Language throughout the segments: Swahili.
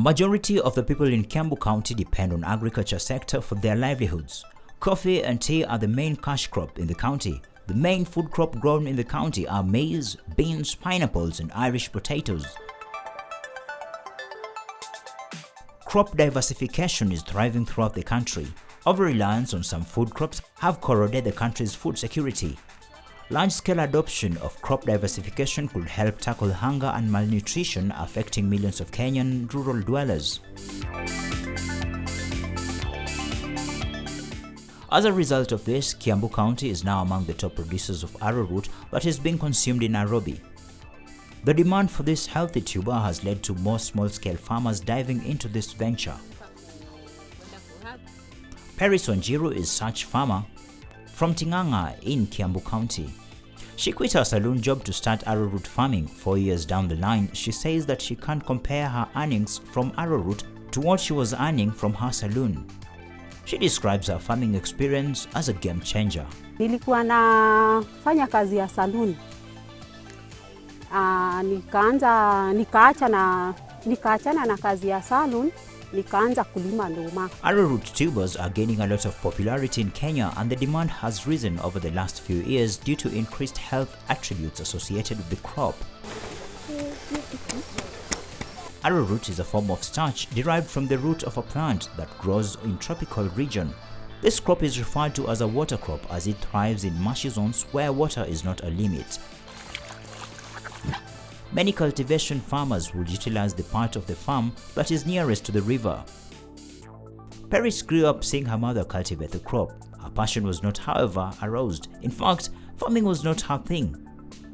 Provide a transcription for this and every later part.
Majority of the people in Campbell County depend on agriculture sector for their livelihoods. Coffee and tea are the main cash crop in the county. The main food crop grown in the county are maize, beans, pineapples, and Irish potatoes. Crop diversification is thriving throughout the country. Over-reliance on some food crops have corroded the country's food security. Large-scale adoption of crop diversification could help tackle hunger and malnutrition affecting millions of Kenyan rural dwellers. As a result of this, Kiambu County is now among the top producers of arrowroot that is being consumed in Nairobi. The demand for this healthy tuber has led to more small-scale farmers diving into this venture. Paris Onjiru is such farmer from Tinganga in Kiambu County. She quit her saloon job to start arrowroot farming. 4 years down the line, she says that she can't compare her earnings from arrowroot to what she was earning from her saloon. She describes her farming experience as a game changer. Nilikuwa nafanya kazi ya saloon. Nikaachana na kazi ya saloon, nikaanza kulima ndoma. Arrowroot tubers are gaining a lot of popularity in Kenya, and the demand has risen over the last few years due to increased health attributes associated with the crop. Arrowroot is a form of starch derived from the root of a plant that grows in tropical region. This crop is referred to as a water crop as it thrives in marshy zones where water is not a limit. Many cultivation farmers would utilize the part of the farm that is nearest to the river. Paris grew up seeing her mother cultivate the crop. Her passion was not, however, aroused. In fact, farming was not her thing.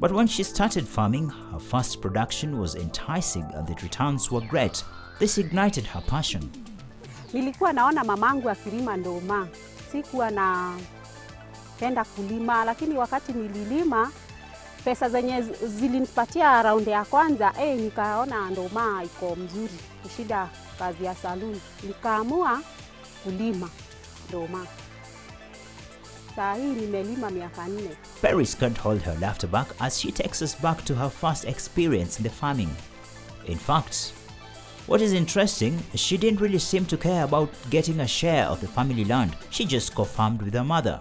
But when she started farming, her first production was enticing and the returns were great. This ignited her passion. Nilikuwa naona mamangu akilima ndoma. Sikuwa napenda kulima, lakini wakati nililima, pesa zenye zilinipatia raundi ya kwanza, nikaona ndoma iko mzuri kushinda kazi ya saloon. Nikaamua kulima ndoma. Saa hii nimelima miaka 4. Paris can't hold her laughter back as she takes us back to her first experience in the farming. In fact, what is interesting, she didn't really seem to care about getting a share of the family land. She just co-farmed with her mother.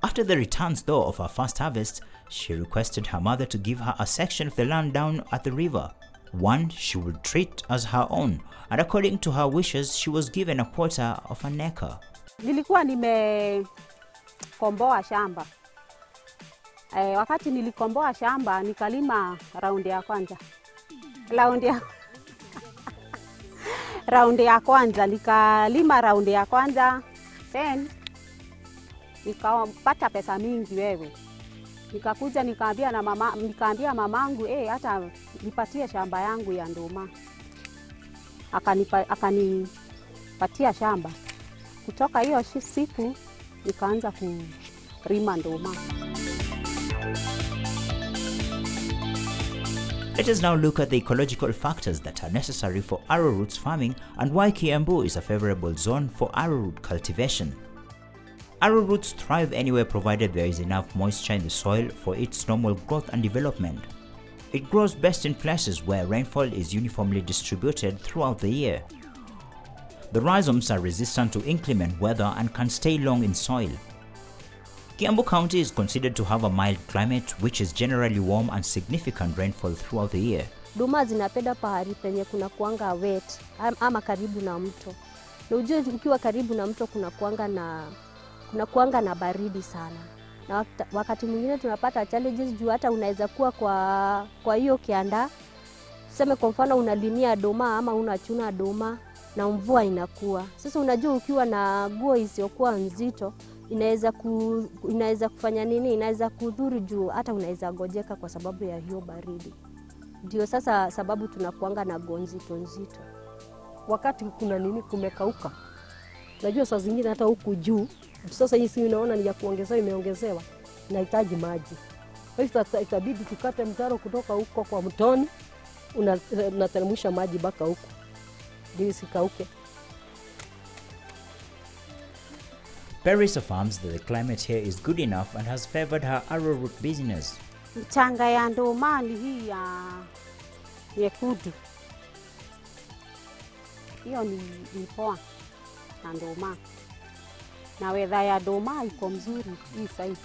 After the returns though of her first harvest, she requested her mother to give her a section of the land down at the river, one she would treat as her own, and according to her wishes, she was given a quarter of an acre. Nilikuwa nimekomboa shamba. Wakati nilikomboa shamba, nikalima raundi ya kwanza. Raundi ya kwanza, nikalima raundi ya kwanza, then nikapata pesa mingi wewe. Nikakuja nikaambia mamangu, hata nipatie shamba yangu ya ndoma. Akanipatia shamba. Kutoka hiyo siku nikaanza kulima ndoma. Let us now look at the ecological factors that are necessary for arrowroots farming and why Kiambu is a favorable zone for arrowroot cultivation. Arrowroots thrive anywhere provided there is enough moisture in the soil for its normal growth and development. It grows best in places where rainfall is uniformly distributed throughout the year. The rhizomes are resistant to inclement weather and can stay long in soil. Kiambu County is considered to have a mild climate which is generally warm and significant rainfall throughout the year. Ndoma zinapenda pahali penye kuna kuanga wet ama karibu na mto. Na ujue ukiwa karibu na mto kuna kuanga na baridi sana. Na wakati mwingine tunapata challenges juu hata unaweza kuwa kwa hiyo kianda. Tuseme kwa mfano unalimia ndoma ama unachuna ndoma na mvua inakuwa. Sasa unajua ukiwa na nguo isiyokuwa nzito inaweza kufanya nini? Inaweza kudhuru juu hata unaweza gojeka kwa sababu ya hiyo baridi. Ndio sasa sababu tunakuanga na nguo nzito. Wakati kuna nini kumekauka. Najua saa zingine hata huku juu. Sasa hii si unaona ni ya kuongezewa, imeongezewa. Inahitaji maji. Kwa hiyo itabidi tukate mtaro kutoka huko kwa mtoni, unateremsha maji mpaka huko. Ndio isikauke. Paris affirms that the climate here is good enough and has favored her arrowroot business. Mchanga ya ndoma ni hii ya nyekundu. hiyo ni poa na ndoma. Na weather ya ndoma iko mzuri hii side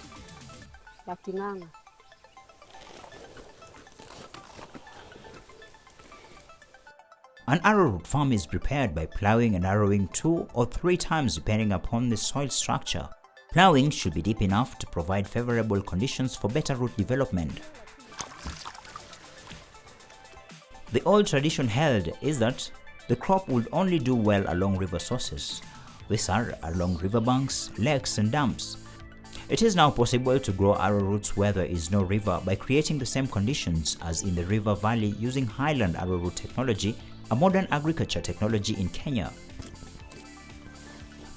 ya Ting'ang'a. An arrowroot farm is prepared by plowing and arrowing 2 or 3 times depending upon the soil structure. Plowing should be deep enough to provide favorable conditions for better root development. The old tradition held is that the crop would only do well along river sources. These are along riverbanks, lakes and dams. It is now possible to grow arrowroots where there is no river by creating the same conditions as in the river valley using highland arrowroot technology, a modern agriculture technology in Kenya.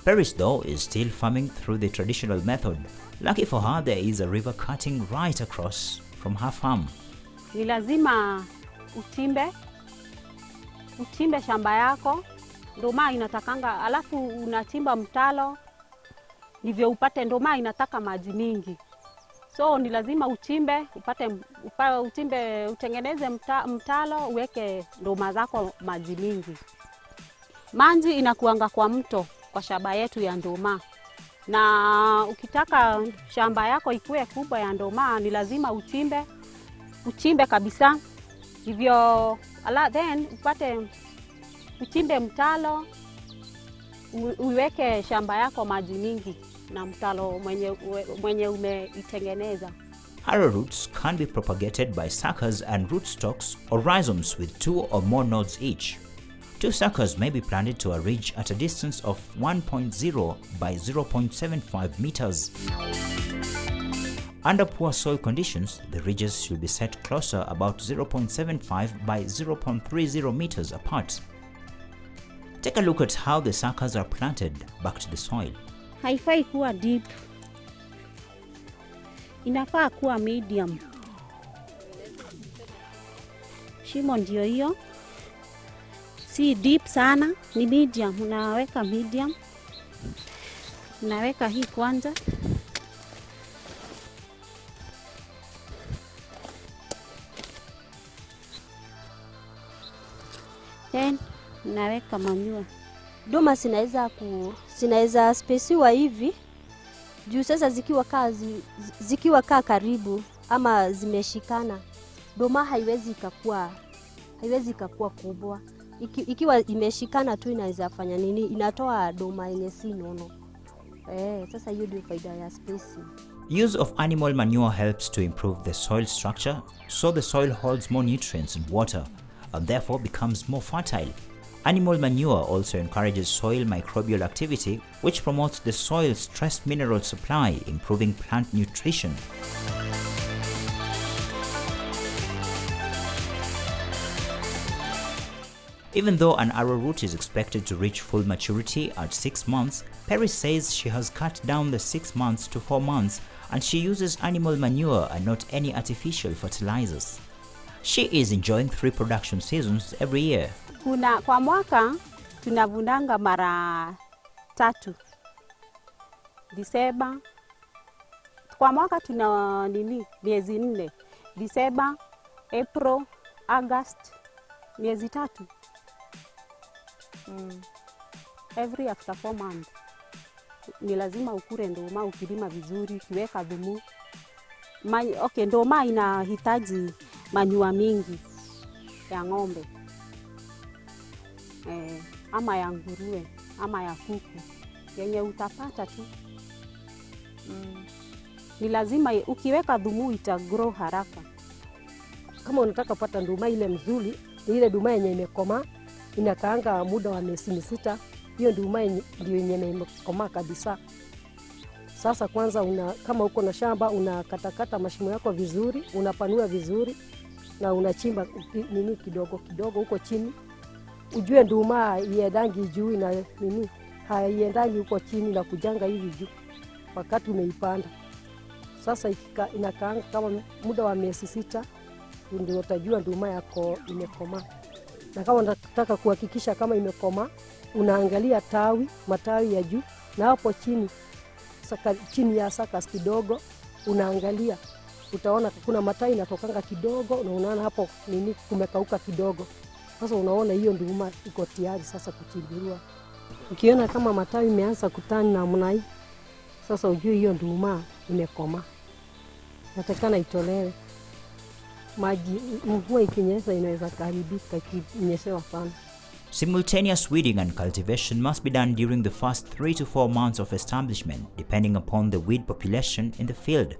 Paris though is still farming through the traditional method. Lucky for her, there is a river cutting right across from her farm. Ni lazima uchimbe shamba yako, ndoma inatakanga, alafu unachimba mtalo ndivyo upate. Ndoma inataka maji mingi, so ni lazima uchimbe utengeneze mtalo uweke ndoma zako maji mingi. Maji inakuanga kwa mto kwa shamba yetu ya ndoma, na ukitaka shamba yako ikuwe kubwa ya ndoma ni lazima uchimbe kabisa hivyo, then uchimbe mtalo uweke shamba yako maji mingi na mtalo mwenye umeitengeneza. Arrowroots can be propagated by suckers and rootstocks or rhizomes with 2 or more nodes each. 2 suckers may be planted to a ridge at a distance of 1.0 by 0.75 meters. Under poor soil conditions, the ridges should be set closer, about 0.75 by 0.30 meters apart. Take a look at how the suckers are planted back to the soil. Haifai kuwa deep, inafaa kuwa medium. Shimo ndio hiyo, si deep sana, ni medium. Unaweka medium, unaweka hii kwanza, then unaweka manure. Ndoma zinaweza spesiwa hivi juu sasa zikiwa karibu ama zimeshikana, ndoma haiwezi ikakua kubwa. Ikiwa imeshikana tu inaweza fanya nini, inatoa ndoma yenye si nono. Sasa hiyo ndio faida ya spacing. Use of animal manure helps to improve the soil structure, so the soil holds more nutrients and water and therefore becomes more fertile. Animal manure also encourages soil microbial activity, which promotes the soil's stress mineral supply, improving plant nutrition. Even though an arrowroot is expected to reach full maturity at 6 months, Paris says she has cut down the 6 months to 4 months and she uses animal manure and not any artificial fertilizers. She is enjoying 3 production seasons every year. Kwa mwaka tunavunanga mara 3. Disemba. Kwa mwaka tuna miezi 4. Disemba, April, August, miezi 3. Every after 4 months. Ni lazima ukure ndoma ukilima vizuri, kiweka dhumu. Ndoma inahitaji manure mingi ya ng'ombe. Ama ya nguruwe, ama ya kuku. Yenye utapata tu. Ni lazima ukiweka dhumu itagrow haraka. Kama unataka kupata ndoma ile mzuri, ile ndoma yenye imekomaa, inakaanga muda wa miezi 6. Hiyo ndoma ndio yenye imekomaa kabisa. Sasa kwanza kama uko na shamba unakatakata mashimo yako vizuri, unapanua vizuri na unachimba kidogo kidogo huko chini. Ujue ndoma iendangi juu na haiendangi huko chini na kujanga hivi juu wakati umeipanda. Sasa inakaanga kama muda wa miezi 6 ndio utajua ndoma yako imekomaa. Na kama unataka kuhakikisha kama imekomaa, unaangalia matawi ya juu, na hapo chini ya sakas kidogo unaangalia, utaona kuna matawi inatokanga kidogo na unaona hapo kumekauka kidogo. Sasa unaona hiyo nduma iko tayari sasa kuchimbuliwa. Ukiona kama matawi imeanza kutani namna hii, sasa ujue hiyo nduma imekoma. Natakana itolewe. Maji mvua ikinyesha inaweza kuharibika ikinyeshewa sana. Simultaneous weeding and cultivation must be done during the first 3 to 4 months of establishment, depending upon the weed population in the field.